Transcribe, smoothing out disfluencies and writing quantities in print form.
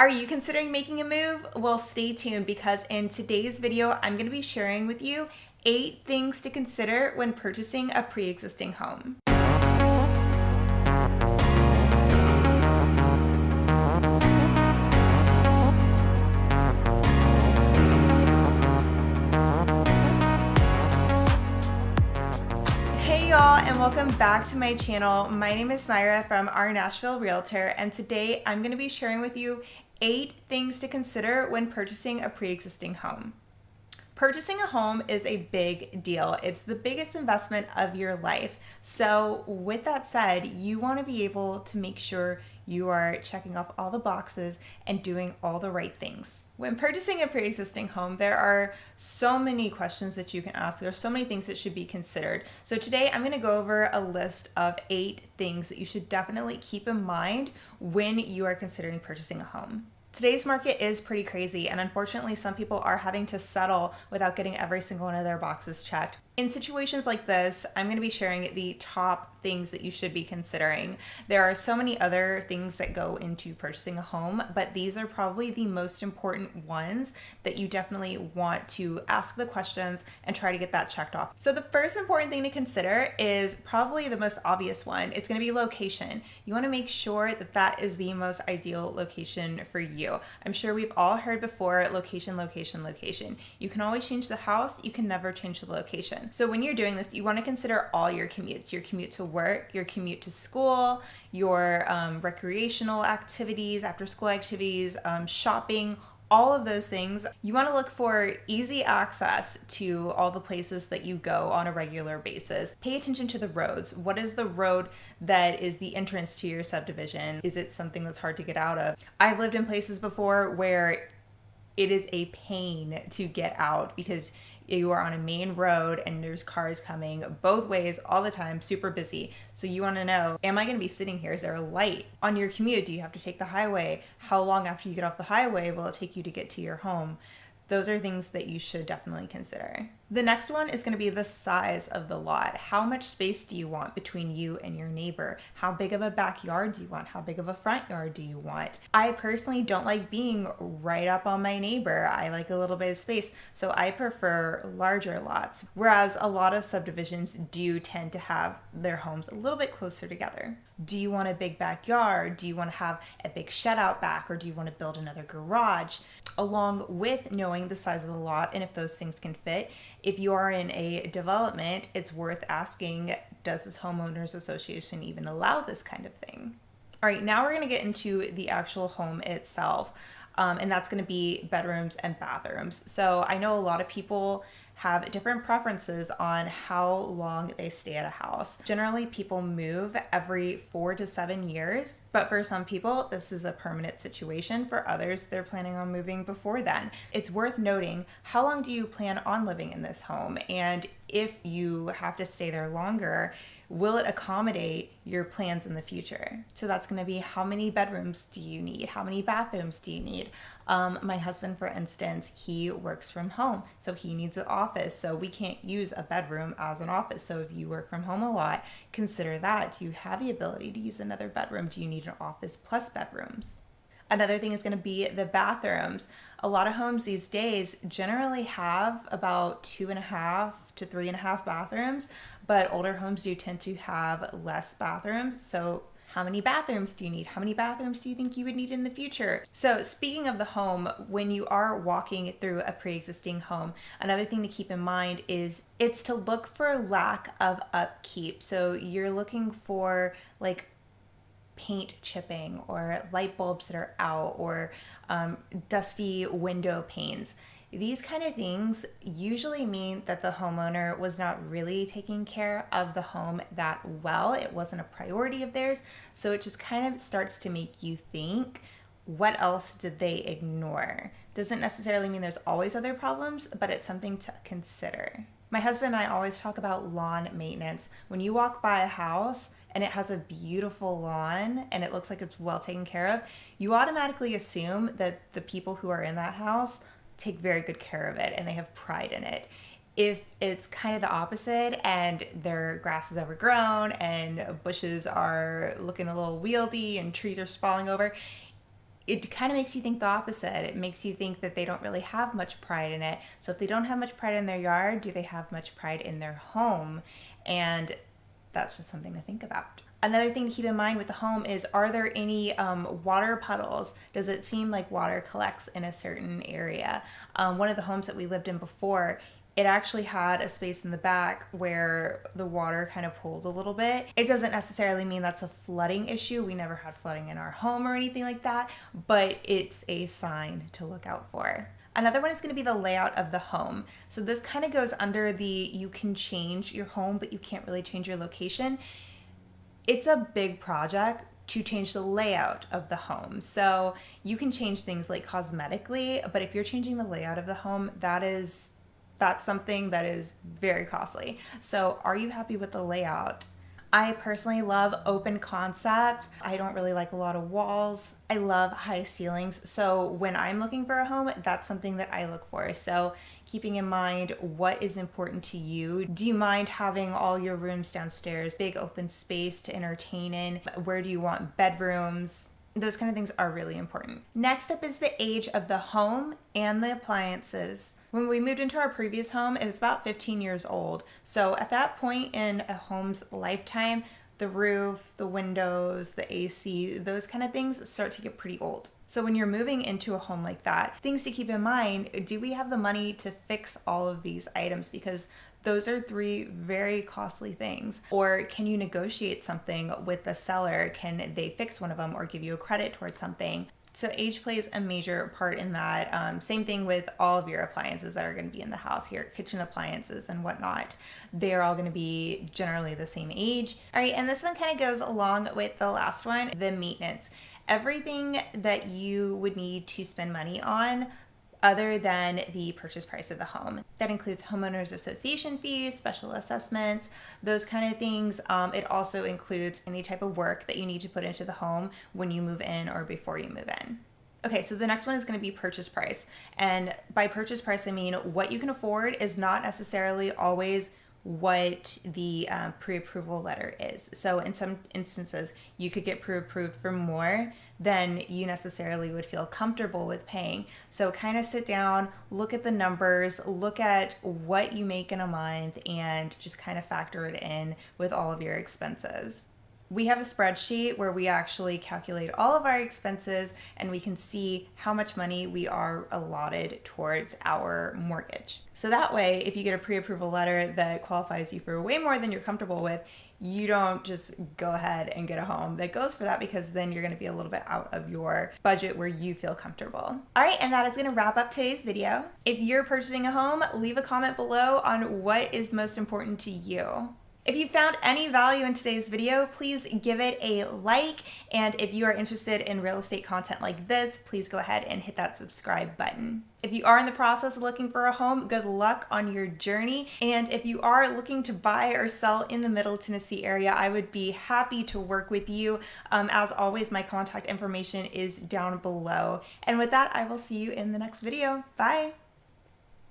Are you considering making a move? Well, stay tuned because in today's video, I'm going to be sharing with you 8 things to consider when purchasing a pre-existing home. Hey y'all, and welcome back to my channel. My name is Myra from Our Nashville Realtor, and today I'm going to be sharing with you 8 things to consider when purchasing a pre-existing home. Purchasing a home is a big deal. It's the biggest investment of your life. So with that said, you want to be able to make sure you are checking off all the boxes and doing all the right things. When purchasing a pre-existing home, there are so many questions that you can ask. There are so many things that should be considered. So today I'm going to go over a list of 8 things that you should definitely keep in mind when you are considering purchasing a home. Today's market is pretty crazy, and unfortunately some people are having to settle without getting every single one of their boxes checked. In situations like this, I'm going to be sharing the top things that you should be considering. There are so many other things that go into purchasing a home, but these are probably the most important ones that you definitely want to ask the questions and try to get that checked off. So the first important thing to consider is probably the most obvious one. It's going to be location. You want to make sure that that is the most ideal location for you. I'm sure we've all heard before, location, location, location. You can always change the house, you can never change the location. So when you're doing this, you want to consider all your commutes, your commute to work, your commute to school, your recreational activities, after school activities, shopping, all of those things. You want to look for easy access to all the places that you go on a regular basis. Pay attention to the roads. What is the road that is the entrance to your subdivision? Is it something that's hard to get out of? I've lived in places before where it is a pain to get out because you are on a main road and there's cars coming both ways all the time, super busy. So you want to know, am I going to be sitting here? Is there a light? On your commute, do you have to take the highway? How long after you get off the highway will it take you to get to your home? Those are things that you should definitely consider. The next one is going to be the size of the lot. How much space do you want between you and your neighbor? How big of a backyard do you want? How big of a front yard do you want? I personally don't like being right up on my neighbor. I like a little bit of space, so I prefer larger lots, whereas a lot of subdivisions do tend to have their homes a little bit closer together. Do you want a big backyard? Do you want to have a big shed out back, or do you want to build another garage? Along with knowing the size of the lot and if those things can fit, if you are in a development, it's worth asking, does this homeowners association even allow this kind of thing? All right, now we're going to get into the actual home itself, and that's going to be bedrooms and bathrooms. So I know a lot of people have different preferences on how long they stay at a house. Generally, people move every 4 to 7 years, but for some people, this is a permanent situation. For others, they're planning on moving before then. It's worth noting, how long do you plan on living in this home? And if you have to stay there longer, will it accommodate your plans in the future? So that's going to be, how many bedrooms do you need? How many bathrooms do you need? My husband, for instance, he works from home, so he needs an office. So we can't use a bedroom as an office. So if you work from home a lot, consider that. Do you have the ability to use another bedroom? Do you need an office plus bedrooms? Another thing is going to be the bathrooms. A lot of homes these days generally have about 2.5 to 3.5 bathrooms, but older homes do tend to have less bathrooms. So how many bathrooms do you need? How many bathrooms do you think you would need in the future? So speaking of the home, when you are walking through a pre-existing home, another thing to keep in mind is it's to look for lack of upkeep. So you're looking for like paint chipping or light bulbs that are out, or dusty window panes. These kind of things usually mean that the homeowner was not really taking care of the home that well. It wasn't a priority of theirs. So it just kind of starts to make you think, what else did they ignore? Doesn't necessarily mean there's always other problems, but it's something to consider. My husband and I always talk about lawn maintenance. When you walk by a house and it has a beautiful lawn and it looks like it's well taken care of, you automatically assume that the people who are in that house take very good care of it and they have pride in it. If it's kind of the opposite and their grass is overgrown and bushes are looking a little wieldy and trees are spalling over, it kind of makes you think the opposite. It makes you think that they don't really have much pride in it. So if they don't have much pride in their yard, do they have much pride in their home? And that's just something to think about. Another thing to keep in mind with the home is, are there any water puddles? Does it seem like water collects in a certain area? One of the homes that we lived in before, it actually had a space in the back where the water kind of pooled a little bit. It doesn't necessarily mean that's a flooding issue. We never had flooding in our home or anything like that, but it's a sign to look out for. Another one is going to be the layout of the home. So this kind of goes under the you can change your home, but you can't really change your location. It's a big project to change the layout of the home. So you can change things like cosmetically, but if you're changing the layout of the home, that's something that is very costly. So are you happy with the layout? I personally love open concepts. I don't really like a lot of walls. I love high ceilings. So when I'm looking for a home, that's something that I look for. So keeping in mind what is important to you. Do you mind having all your rooms downstairs, big open space to entertain in? Where do you want bedrooms? Those kind of things are really important. Next up is the age of the home and the appliances. When we moved into our previous home, it was about 15 years old. So at that point in a home's lifetime, the roof, the windows, the AC, those kind of things start to get pretty old. So when you're moving into a home like that, things to keep in mind, do we have the money to fix all of these items? Because those are three very costly things. Or can you negotiate something with the seller? Can they fix one of them or give you a credit towards something? So age plays a major part in that. Same thing with all of your appliances that are going to be in the house, your kitchen appliances and whatnot. They're all going to be generally the same age. All right, and this one kind of goes along with the last one, the maintenance. Everything that you would need to spend money on other than the purchase price of the home. That includes homeowners association fees, special assessments, those kind of things. It also includes any type of work that you need to put into the home when you move in or before you move in. Okay, so the next one is going to be purchase price. And by purchase price, I mean what you can afford is not necessarily always what the pre-approval letter is. So in some instances, you could get pre-approved for more than you necessarily would feel comfortable with paying. So kind of sit down, look at the numbers, look at what you make in a month, and just kind of factor it in with all of your expenses. We have a spreadsheet where we actually calculate all of our expenses and we can see how much money we are allotted towards our mortgage. So that way, if you get a pre-approval letter that qualifies you for way more than you're comfortable with, you don't just go ahead and get a home that goes for that, because then you're going to be a little bit out of your budget where you feel comfortable. All right, and that is going to wrap up today's video. If you're purchasing a home, leave a comment below on what is most important to you. If you found any value in today's video, please give it a like. And if you are interested in real estate content like this, please go ahead and hit that subscribe button. If you are in the process of looking for a home, good luck on your journey. And if you are looking to buy or sell in the Middle Tennessee area, I would be happy to work with you. As always, my contact information is down below. And with that, I will see you in the next video. Bye.